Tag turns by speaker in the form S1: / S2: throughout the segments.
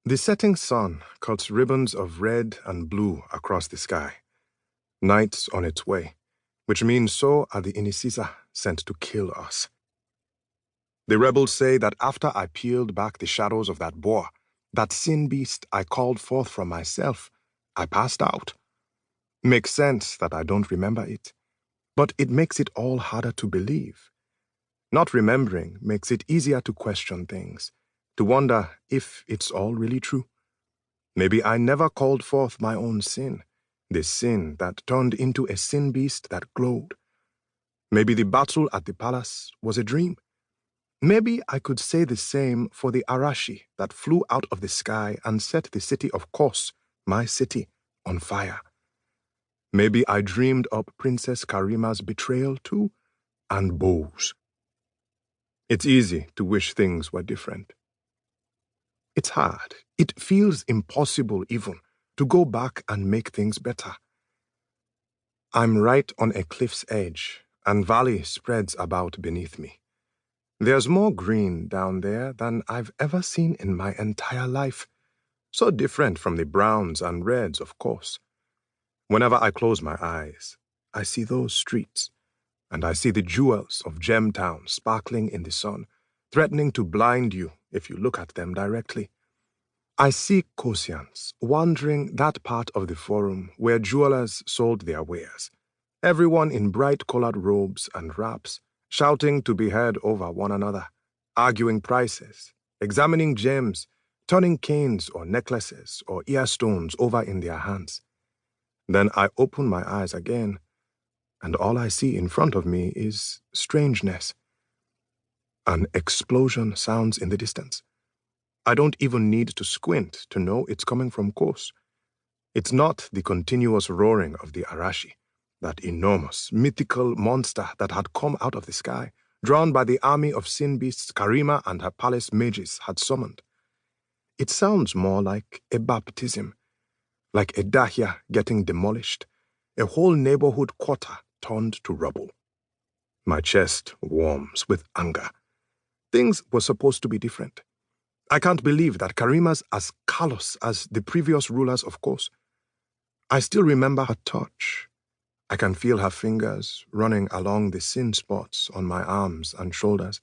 S1: The setting sun cuts ribbons of red and blue across the sky. Night's on its way, which means so are the Inisisa sent to kill us. The rebels say that after I peeled back the shadows of that boar, that sin beast I called forth from myself, I passed out. Makes sense that I don't remember it, but it makes it all harder to believe. Not remembering makes it easier to question things, to wonder if it's all really true. Maybe I never called forth my own sin, the sin that turned into a sin beast that glowed. Maybe the battle at the palace was a dream. Maybe I could say the same for the Arashi that flew out of the sky and set the city of Kos, my city, on fire. Maybe I dreamed up Princess Karima's betrayal too, and bows. It's easy to wish things were different. It's hard. It feels impossible even to go back and make things better. I'm right on a cliff's edge, and valley spreads about beneath me. There's more green down there than I've ever seen in my entire life. So different from the browns and reds, of course. Whenever I close my eyes, I see those streets, and I see the jewels of Gemtown sparkling in the sun, threatening to blind you if you look at them directly. I see Kosians wandering that part of the forum where jewelers sold their wares, everyone in bright-colored robes and wraps, shouting to be heard over one another, arguing prices, examining gems, turning canes or necklaces or earstones over in their hands. Then I open my eyes again, and all I see in front of me is strangeness. An explosion sounds in the distance. I don't even need to squint to know it's coming from Kos. It's not the continuous roaring of the Arashi, that enormous, mythical monster that had come out of the sky, drawn by the army of sin beasts Karima and her palace mages had summoned. It sounds more like a baptism, like a dahya getting demolished, a whole neighborhood quarter turned to rubble. My chest warms with anger. Things were supposed to be different. I can't believe that Karima's as callous as the previous rulers, of course. I still remember her touch. I can feel her fingers running along the sin spots on my arms and shoulders.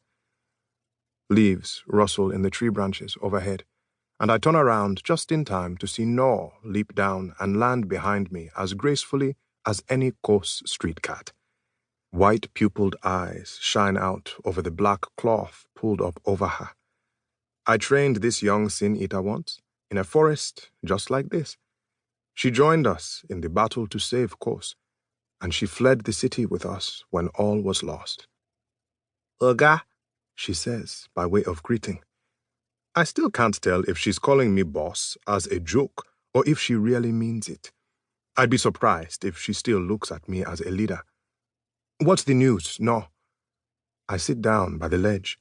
S1: Leaves rustle in the tree branches overhead, and I turn around just in time to see Nor leap down and land behind me as gracefully as any Kos street cat. White pupilled eyes shine out over the black cloth pulled up over her. I trained this young sin-eater once, in a forest just like this. She joined us in the battle to save Kos, and she fled the city with us when all was lost. Oga, she says by way of greeting. I still can't tell if she's calling me boss as a joke or if she really means it. I'd be surprised if she still looks at me as a leader. What's the news? No. I sit down by the ledge.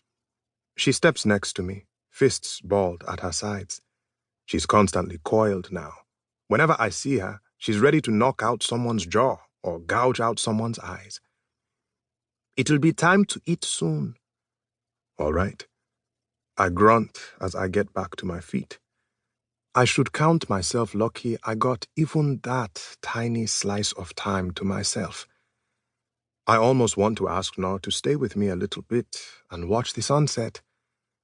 S1: She steps next to me, fists balled at her sides. She's constantly coiled now. Whenever I see her, she's ready to knock out someone's jaw or gouge out someone's eyes. It'll be time to eat soon. All right. I grunt as I get back to my feet. I should count myself lucky I got even that tiny slice of time to myself. I almost want to ask Nor to stay with me a little bit and watch the sunset,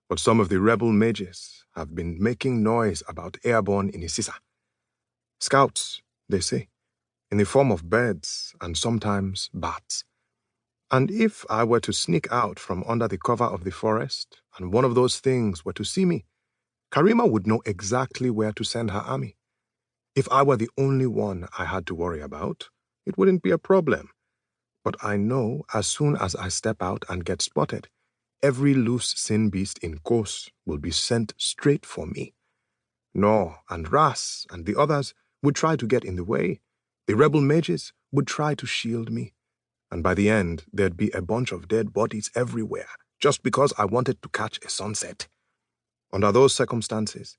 S1: but some of the rebel mages have been making noise about airborne Inisisa. Scouts, they say, in the form of birds and sometimes bats. And if I were to sneak out from under the cover of the forest and one of those things were to see me, Karima would know exactly where to send her army. If I were the only one I had to worry about, it wouldn't be a problem. But I know as soon as I step out and get spotted, every loose sin beast in Kos will be sent straight for me. Nor and Ras and the others would try to get in the way. The rebel mages would try to shield me. And by the end, there'd be a bunch of dead bodies everywhere, just because I wanted to catch a sunset. Under those circumstances,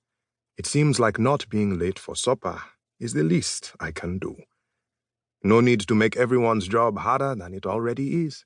S1: it seems like not being late for supper is the least I can do. No need to make everyone's job harder than it already is.